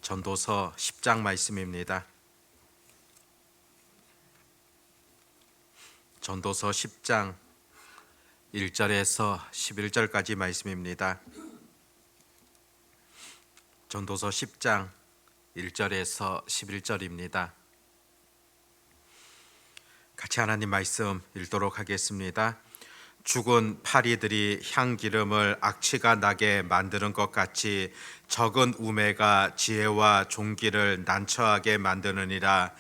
전도서 10장 말씀입니다. 전도서 10장 1절에서 11절까지 말씀입니다. 전도서 10장 1절에서 11절입니다. 같이 하나님 말씀 읽도록 하겠습니다. 죽은 파리들이 향기름을 악취가 나게 만드는 것 같이 적은 우매가 지혜와 종기를 난처하게 만드느니라.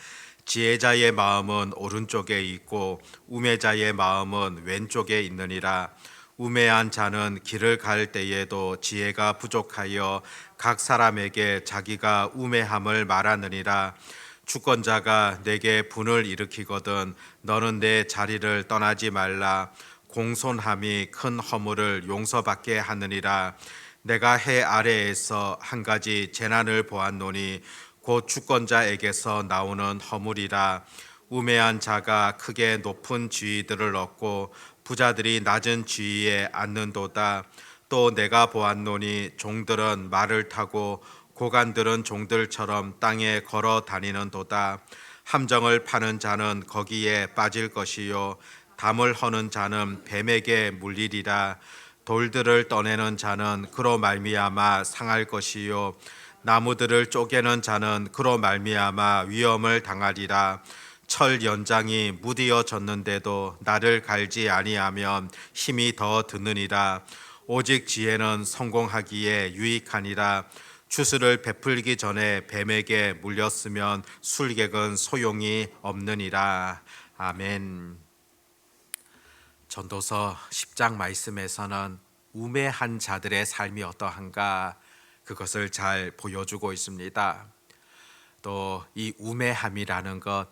지혜자의 마음은 오른쪽에 있고 우매자의 마음은 왼쪽에 있느니라. 우매한 자는 길을 갈 때에도 지혜가 부족하여 각 사람에게 자기가 우매함을 말하느니라. 주권자가 내게 분을 일으키거든 너는 내 자리를 떠나지 말라. 공손함이 큰 허물을 용서받게 하느니라. 내가 해 아래에서 한 가지 재난을 보았노니 곧 주권자에게서 나오는 허물이라. 우매한 자가 크게 높은 지위들을 얻고 부자들이 낮은 지위에 앉는도다. 또 내가 보았노니 종들은 말을 타고 고관들은 종들처럼 땅에 걸어 다니는도다. 함정을 파는 자는 거기에 빠질 것이요 담을 허는 자는 뱀에게 물리리라. 돌들을 떠내는 자는 그로 말미암아 상할 것이요 나무들을 쪼개는 자는 그로 말미암아 위험을 당하리라. 철 연장이 무디어졌는데도 나를 갈지 아니하면 힘이 더 드느니라. 오직 지혜는 성공하기에 유익하니라. 추수를 베풀기 전에 뱀에게 물렸으면 술객은 소용이 없느니라. 아멘. 전도서 10장 말씀에서는 우매한 자들의 삶이 어떠한가 그것을 잘 보여주고 있습니다. 또 이 우매함이라는 것,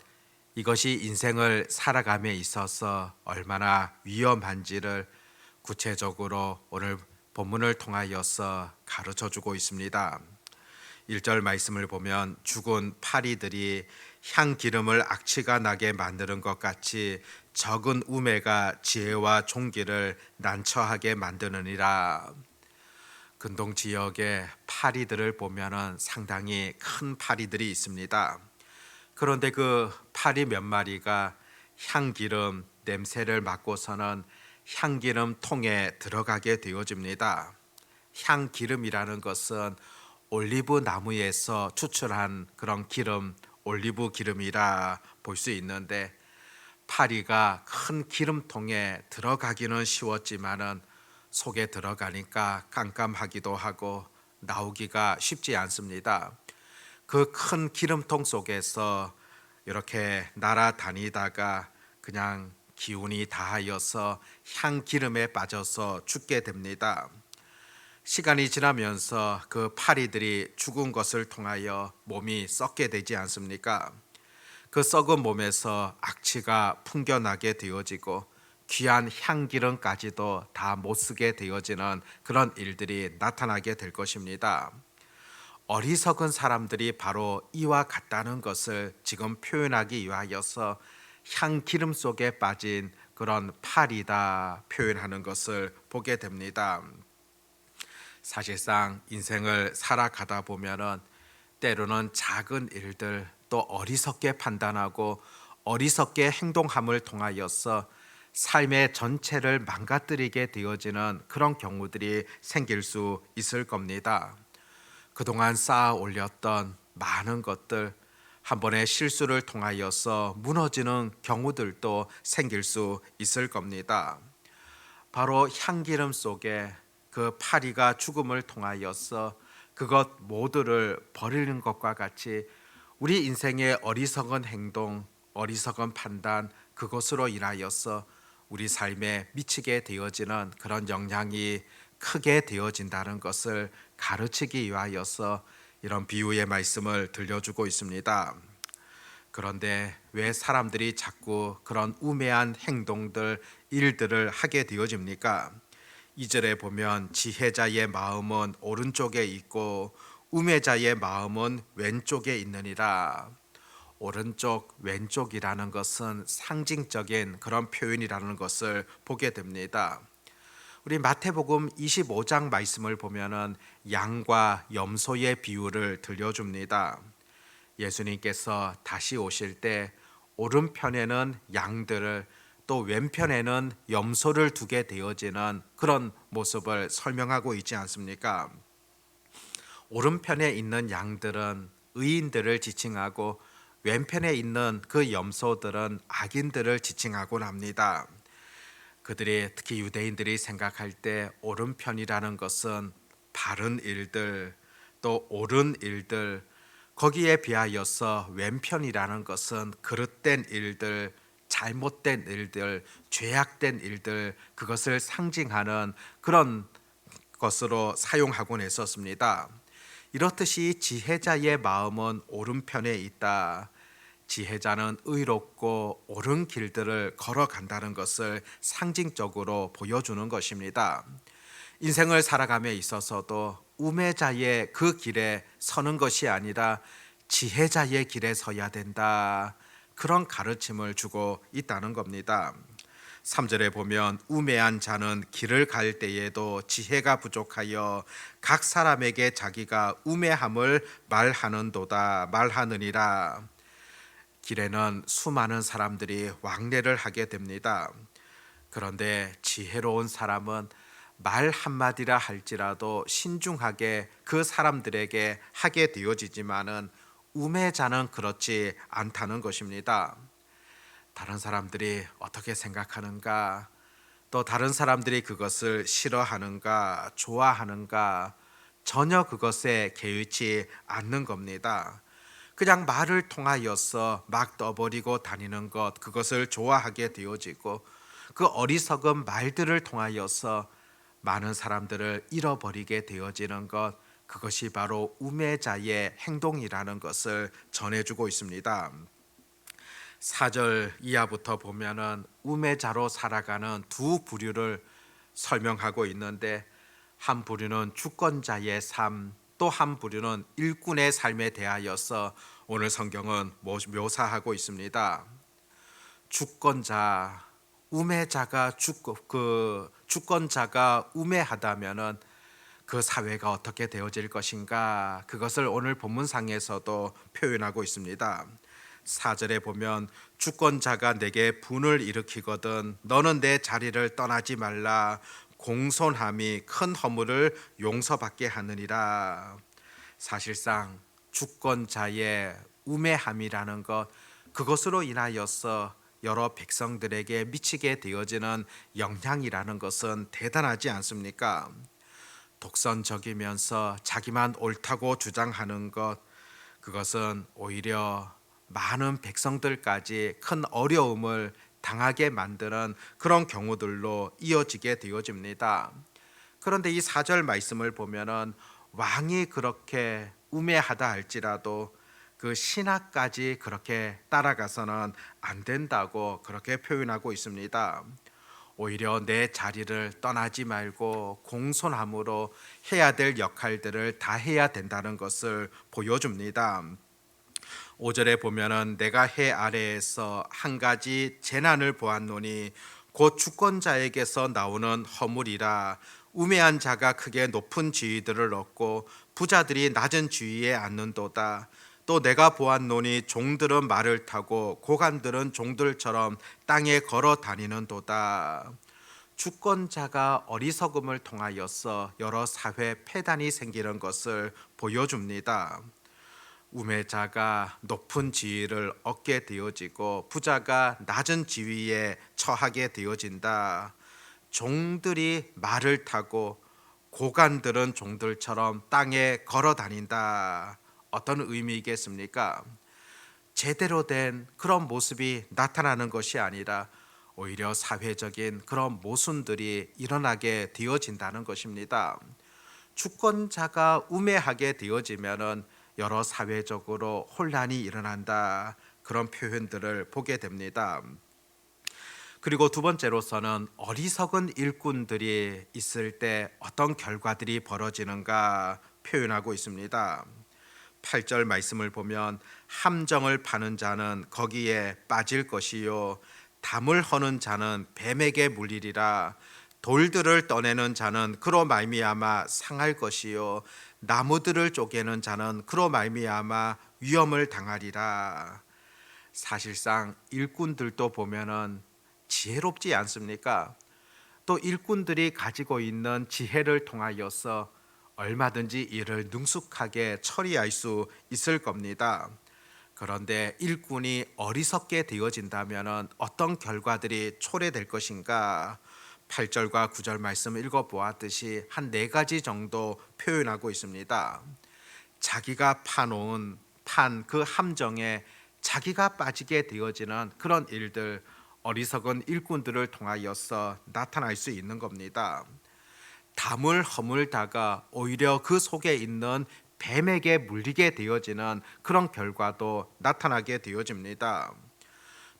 이것이 인생을 살아감에 있어서 얼마나 위험한지를 구체적으로 오늘 본문을 통하여서 가르쳐 주고 있습니다. 1절 말씀을 보면 죽은 파리들이 향기름을 악취가 나게 만드는 것 같이 적은 우매가 지혜와 종기를 난처하게 만드느니라. 근동 지역에 파리들을 보면은 상당히 큰 파리들이 있습니다. 그런데 그 파리 몇 마리가 향기름 냄새를 맡고서는 향기름 통에 들어가게 되어집니다. 향기름이라는 것은 올리브 나무에서 추출한 그런 기름, 올리브 기름이라 볼 수 있는데 파리가 큰 기름통에 들어가기는 쉬웠지만은 속에 들어가니까 깜깜하기도 하고 나오기가 쉽지 않습니다. 그 큰 기름통 속에서 이렇게 날아다니다가 그냥 기운이 다하여서 향기름에 빠져서 죽게 됩니다. 시간이 지나면서 그 파리들이 죽은 것을 통하여 몸이 썩게 되지 않습니까? 그 썩은 몸에서 악취가 풍겨나게 되어지고 귀한 향기름까지도 다 못쓰게 되어지는 그런 일들이 나타나게 될 것입니다. 어리석은 사람들이 바로 이와 같다는 것을 지금 표현하기 위하여서 향기름 속에 빠진 그런 파리다 표현하는 것을 보게 됩니다. 사실상 인생을 살아가다 보면은 때로는 작은 일들 또 어리석게 판단하고 어리석게 행동함을 통하여서 삶의 전체를 망가뜨리게 되어지는 그런 경우들이 생길 수 있을 겁니다. 그동안 쌓아 올렸던 많은 것들 한 번의 실수를 통하여서 무너지는 경우들도 생길 수 있을 겁니다. 바로 향기름 속에 그 파리가 죽음을 통하여서 그것 모두를 버리는 것과 같이 우리 인생의 어리석은 행동, 어리석은 판단 그것으로 인하여서 우리 삶에 미치게 되어지는 그런 영향이 크게 되어진다는 것을 가르치기 위하여서 이런 비유의 말씀을 들려주고 있습니다. 그런데 왜 사람들이 자꾸 그런 우매한 행동들, 일들을 하게 되어집니까? 2절에 보면 지혜자의 마음은 오른쪽에 있고 우매자의 마음은 왼쪽에 있느니라. 오른쪽, 왼쪽이라는 것은 상징적인 그런 표현이라는 것을 보게 됩니다. 우리 마태복음 25장 말씀을 보면은 양과 염소의 비유를 들려줍니다. 예수님께서 다시 오실 때 오른편에는 양들을 또 왼편에는 염소를 두게 되어지는 그런 모습을 설명하고 있지 않습니까? 오른편에 있는 양들은 의인들을 지칭하고 왼편에 있는 그 염소들은 악인들을 지칭하곤 합니다. 그들이 특히 유대인들이 생각할 때 오른편이라는 것은 바른 일들 또 옳은 일들, 거기에 비하여서 왼편이라는 것은 그릇된 일들, 잘못된 일들, 죄악된 일들, 그것을 상징하는 그런 것으로 사용하곤 했었습니다. 이렇듯이 지혜자의 마음은 오른편에 있다. 지혜자는 의롭고 옳은 길들을 걸어간다는 것을 상징적으로 보여주는 것입니다. 인생을 살아감에 있어서도 우매자의 그 길에 서는 것이 아니라 지혜자의 길에 서야 된다. 그런 가르침을 주고 있다는 겁니다. 3절에 보면 우매한 자는 길을 갈 때에도 지혜가 부족하여 각 사람에게 자기가 우매함을 말하느니라. 길에는 수많은 사람들이 왕래를 하게 됩니다. 그런데 지혜로운 사람은 말 한마디라 할지라도 신중하게 그 사람들에게 하게 되어지지만은 우매자는 그렇지 않다는 것입니다. 다른 사람들이 어떻게 생각하는가, 또 다른 사람들이 그것을 싫어하는가, 좋아하는가, 전혀 그것에 개의치 않는 겁니다. 그냥 말을 통하여서 막 떠버리고 다니는 것, 그것을 좋아하게 되어지고 그 어리석은 말들을 통하여서 많은 사람들을 잃어버리게 되어지는 것, 그것이 바로 우매자의 행동이라는 것을 전해주고 있습니다. 4절 이하부터 보면은 우매자로 살아가는 두 부류를 설명하고 있는데, 한 부류는 주권자의 삶, 또 한 부류는 일꾼의 삶에 대하여서 오늘 성경은 묘사하고 있습니다. 주권자, 우매자가 주권자가 우매하다면은 그 사회가 어떻게 되어질 것인가, 그것을 오늘 본문상에서도 표현하고 있습니다. 4절에 보면 주권자가 내게 분을 일으키거든 너는 내 자리를 떠나지 말라. 공손함이 큰 허물을 용서받게 하느니라. 사실상 주권자의 우매함이라는 것, 그것으로 인하여서 여러 백성들에게 미치게 되어지는 영향이라는 것은 대단하지 않습니까? 독선적이면서 자기만 옳다고 주장하는 것, 그것은 오히려 많은 백성들까지 큰 어려움을 당하게 만드는 그런 경우들로 이어지게 되어집니다. 그런데 이 4절 말씀을 보면은 왕이 그렇게 우매하다 할지라도 그 신하까지 그렇게 따라가서는 안 된다고 그렇게 표현하고 있습니다. 오히려 내 자리를 떠나지 말고 공손함으로 해야 될 역할들을 다 해야 된다는 것을 보여줍니다. 5절에 보면은 내가 해 아래에서 한 가지 재난을 보았노니 곧 주권자에게서 나오는 허물이라. 우매한 자가 크게 높은 지위들을 얻고 부자들이 낮은 지위에 앉는도다. 또 내가 보았노니 종들은 말을 타고 고관들은 종들처럼 땅에 걸어 다니는도다. 주권자가 어리석음을 통하여서 여러 사회 폐단이 생기는 것을 보여줍니다. 우매자가 높은 지위를 얻게 되어지고 부자가 낮은 지위에 처하게 되어진다. 종들이 말을 타고 고관들은 종들처럼 땅에 걸어 다닌다. 어떤 의미이겠습니까? 제대로 된 그런 모습이 나타나는 것이 아니라 오히려 사회적인 그런 모순들이 일어나게 되어진다는 것입니다. 주권자가 우매하게 되어지면은 여러 사회적으로 혼란이 일어난다, 그런 표현들을 보게 됩니다. 그리고 두 번째로서는 어리석은 일꾼들이 있을 때 어떤 결과들이 벌어지는가 표현하고 있습니다. 8절 말씀을 보면 함정을 파는 자는 거기에 빠질 것이요 담을 허는 자는 뱀에게 물리리라. 돌들을 떠내는 자는 그로 말미암아 상할 것이요 나무들을 쪼개는 자는 그로 말미암아 위험을 당하리라. 사실상 일꾼들도 보면은 지혜롭지 않습니까? 또 일꾼들이 가지고 있는 지혜를 통하여서 얼마든지 이를 능숙하게 처리할 수 있을 겁니다. 그런데 일꾼이 어리석게 되어진다면 어떤 결과들이 초래될 것인가? 8절과 9절 말씀 읽어보았듯이 한 네 가지 정도 표현하고 있습니다. 자기가 파놓은 그 함정에 자기가 빠지게 되어지는 그런 일들, 어리석은 일꾼들을 통하여서 나타날 수 있는 겁니다. 담을 허물다가 오히려 그 속에 있는 뱀에게 물리게 되어지는 그런 결과도 나타나게 되어집니다.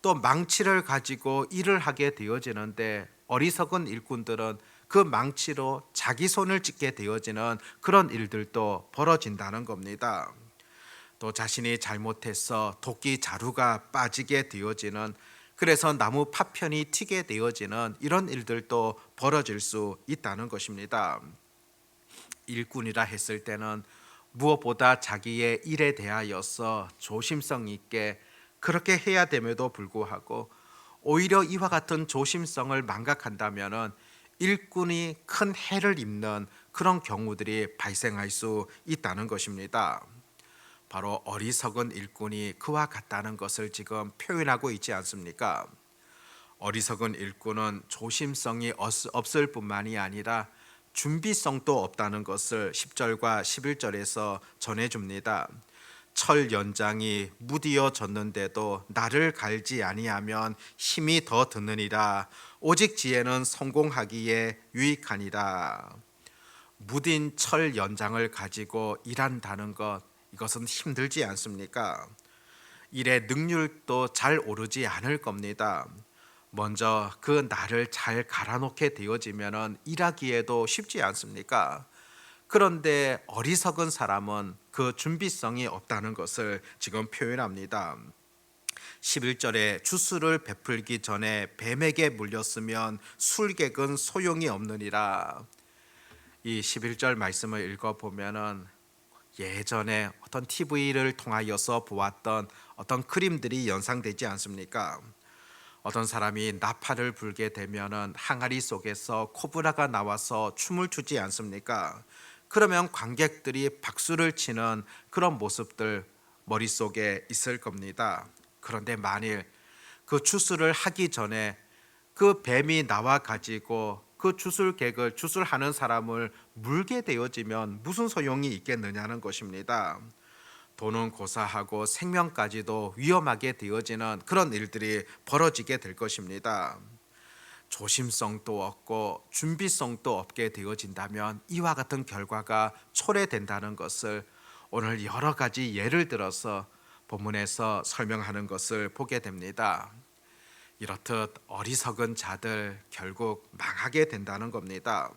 또 망치를 가지고 일을 하게 되어지는데 어리석은 일꾼들은 그 망치로 자기 손을 찢게 되어지는 그런 일들도 벌어진다는 겁니다. 또 자신이 잘못해서 도끼 자루가 빠지게 되어지는, 그래서 나무 파편이 튀게 되어지는 이런 일들도 벌어질 수 있다는 것입니다. 일꾼이라 했을 때는 무엇보다 자기의 일에 대하여서 조심성 있게 그렇게 해야 됨에도 불구하고 오히려 이와 같은 조심성을 망각한다면은 일꾼이 큰 해를 입는 그런 경우들이 발생할 수 있다는 것입니다. 바로 어리석은 일꾼이 그와 같다는 것을 지금 표현하고 있지 않습니까? 어리석은 일꾼은 조심성이 없을 뿐만이 아니라 준비성도 없다는 것을 10절과 11절에서 전해줍니다. 철 연장이 무디어 졌는데도 나를 갈지 아니하면 힘이 더 드느니라. 오직 지혜는 성공하기에 유익하니라. 무딘 철 연장을 가지고 일한다는 것, 이것은 힘들지 않습니까? 일의 능률도 잘 오르지 않을 겁니다. 먼저 그 날을 잘 갈아놓게 되어지면 일하기에도 쉽지 않습니까? 그런데 어리석은 사람은 그 준비성이 없다는 것을 지금 표현합니다. 11절에 주스를 베풀기 전에 뱀에게 물렸으면 술객은 소용이 없느니라. 이 11절 말씀을 읽어보면은 예전에 어떤 TV를 통하여서 보았던 어떤 그림들이 연상되지 않습니까? 어떤 사람이 나팔을 불게 되면은 항아리 속에서 코브라가 나와서 춤을 추지 않습니까? 그러면 관객들이 박수를 치는 그런 모습들 머릿속에 있을 겁니다. 그런데 만일 그 주술을 하기 전에 그 뱀이 나와 가지고 그 주술객을 주술하는 사람을 물게 되어지면 무슨 소용이 있겠느냐는 것입니다. 돈은 고사하고 생명까지도 위험하게 되어지는 그런 일들이 벌어지게 될 것입니다. 조심성도 없고 준비성도 없게 되어진다면 이와 같은 결과가 초래된다는 것을 오늘 여러 가지 예를 들어서 본문에서 설명하는 것을 보게 됩니다. 이렇듯 어리석은 자들 결국 망하게 된다는 겁니다.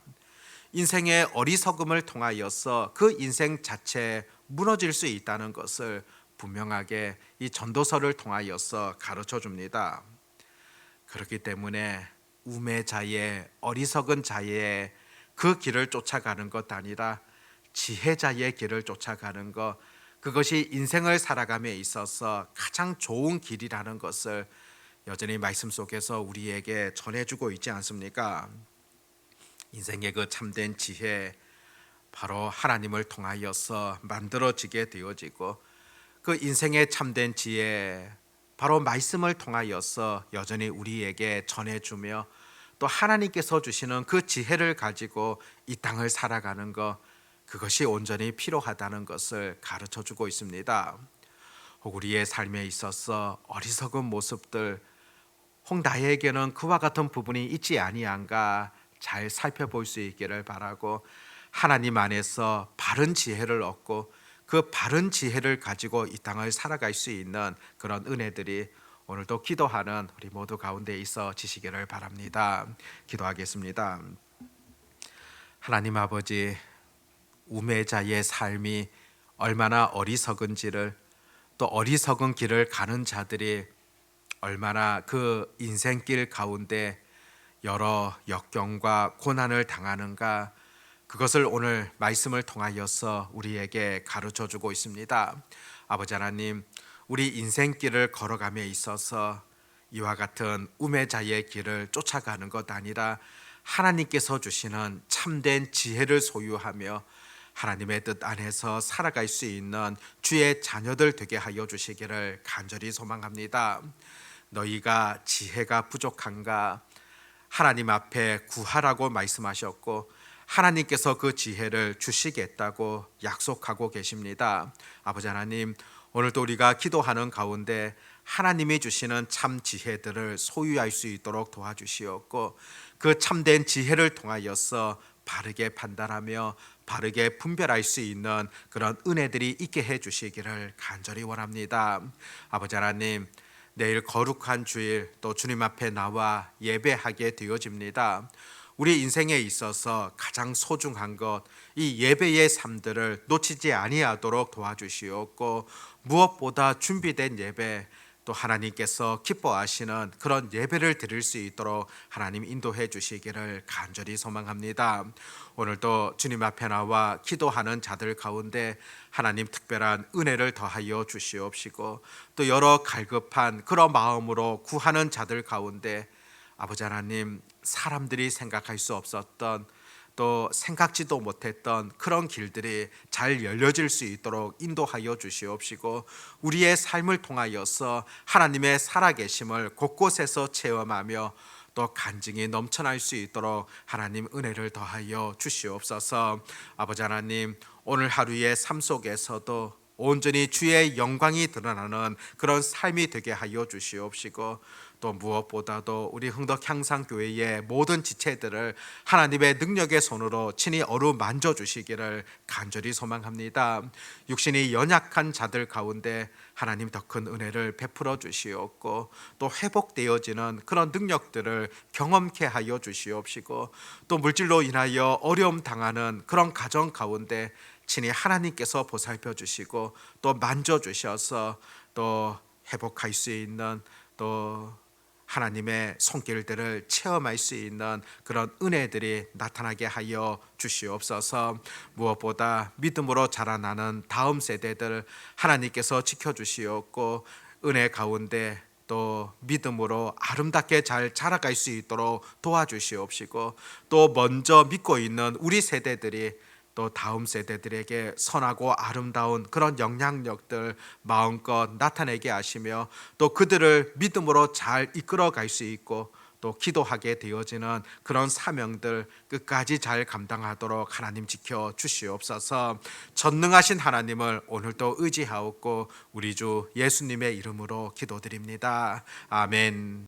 인생의 어리석음을 통하여서 그 인생 자체에 무너질 수 있다는 것을 분명하게 이 전도서를 통하여서 가르쳐 줍니다. 그렇기 때문에 우매자의 어리석은 자의 그 길을 쫓아가는 것 아니라 지혜자의 길을 쫓아가는 것, 그것이 인생을 살아감에 있어서 가장 좋은 길이라는 것을 여전히 말씀 속에서 우리에게 전해주고 있지 않습니까? 인생의 그 참된 지혜, 바로 하나님을 통하여서 만들어지게 되어지고 그 인생의 참된 지혜, 바로 말씀을 통하여서 여전히 우리에게 전해주며 또 하나님께서 주시는 그 지혜를 가지고 이 땅을 살아가는 것, 그것이 온전히 필요하다는 것을 가르쳐주고 있습니다. 혹 우리의 삶에 있어서 어리석은 모습들, 혹 나에게는 그와 같은 부분이 있지 아니한가 잘 살펴볼 수 있기를 바라고, 하나님 안에서 바른 지혜를 얻고 그 바른 지혜를 가지고 이 땅을 살아갈 수 있는 그런 은혜들이 오늘도 기도하는 우리 모두 가운데 있어 지시기를 바랍니다. 기도하겠습니다. 하나님 아버지, 우매자의 삶이 얼마나 어리석은지를, 또 어리석은 길을 가는 자들이 얼마나 그 인생길 가운데 여러 역경과 고난을 당하는가? 그것을 오늘 말씀을 통하여서 우리에게 가르쳐 주고 있습니다. 아버지 하나님, 우리 인생길을 걸어감에 있어서 이와 같은 우매자의 길을 쫓아가는 것 아니라 하나님께서 주시는 참된 지혜를 소유하며 하나님의 뜻 안에서 살아갈 수 있는 주의 자녀들 되게 하여 주시기를 간절히 소망합니다. 너희가 지혜가 부족한가? 하나님 앞에 구하라고 말씀하셨고 하나님께서 그 지혜를 주시겠다고 약속하고 계십니다. 아버지 하나님, 오늘도 우리가 기도하는 가운데 하나님이 주시는 참 지혜들을 소유할 수 있도록 도와주시옵고 그 참된 지혜를 통하여서 바르게 판단하며 바르게 분별할 수 있는 그런 은혜들이 있게 해 주시기를 간절히 원합니다. 아버지 하나님, 내일 거룩한 주일 또 주님 앞에 나와 예배하게 되어집니다. 우리 인생에 있어서 가장 소중한 것, 이 예배의 삶들을 놓치지 아니하도록 도와주시옵고 무엇보다 준비된 예배, 또 하나님께서 기뻐하시는 그런 예배를 드릴 수 있도록 하나님 인도해 주시기를 간절히 소망합니다. 오늘도 주님 앞에 나와 기도하는 자들 가운데 하나님 특별한 은혜를 더하여 주시옵시고 또 여러 갈급한 그런 마음으로 구하는 자들 가운데 아버지 하나님, 사람들이 생각할 수 없었던 또 생각지도 못했던 그런 길들이 잘 열려질 수 있도록 인도하여 주시옵시고 우리의 삶을 통하여서 하나님의 살아계심을 곳곳에서 체험하며 또 간증이 넘쳐날 수 있도록 하나님 은혜를 더하여 주시옵소서. 아버지 하나님, 오늘 하루의 삶 속에서도 온전히 주의 영광이 드러나는 그런 삶이 되게 하여 주시옵시고 또 무엇보다도 우리 흥덕 향상교회의 모든 지체들을 하나님의 능력의 손으로 친히 어루만져 주시기를 간절히 소망합니다. 육신이 연약한 자들 가운데 하나님 더 큰 은혜를 베풀어 주시옵고 또 회복되어지는 그런 능력들을 경험케 하여 주시옵시고 또 물질로 인하여 어려움 당하는 그런 가정 가운데 친히 하나님께서 보살펴 주시고 또 만져 주셔서 또 회복할 수 있는 또 하나님의 손길들을 체험할 수 있는 그런 은혜들이 나타나게 하여 주시옵소서. 무엇보다 믿음으로 자라나는 다음 세대들 하나님께서 지켜주시옵고 은혜 가운데 또 믿음으로 아름답게 잘 자라갈 수 있도록 도와주시옵시고 또 먼저 믿고 있는 우리 세대들이 또 다음 세대들에게 선하고 아름다운 그런 영향력들 마음껏 나타내게 하시며 또 그들을 믿음으로 잘 이끌어 갈 수 있고 또 기도하게 되어지는 그런 사명들 끝까지 잘 감당하도록 하나님 지켜 주시옵소서. 전능하신 하나님을 오늘도 의지하옵고 우리 주 예수님의 이름으로 기도드립니다. 아멘.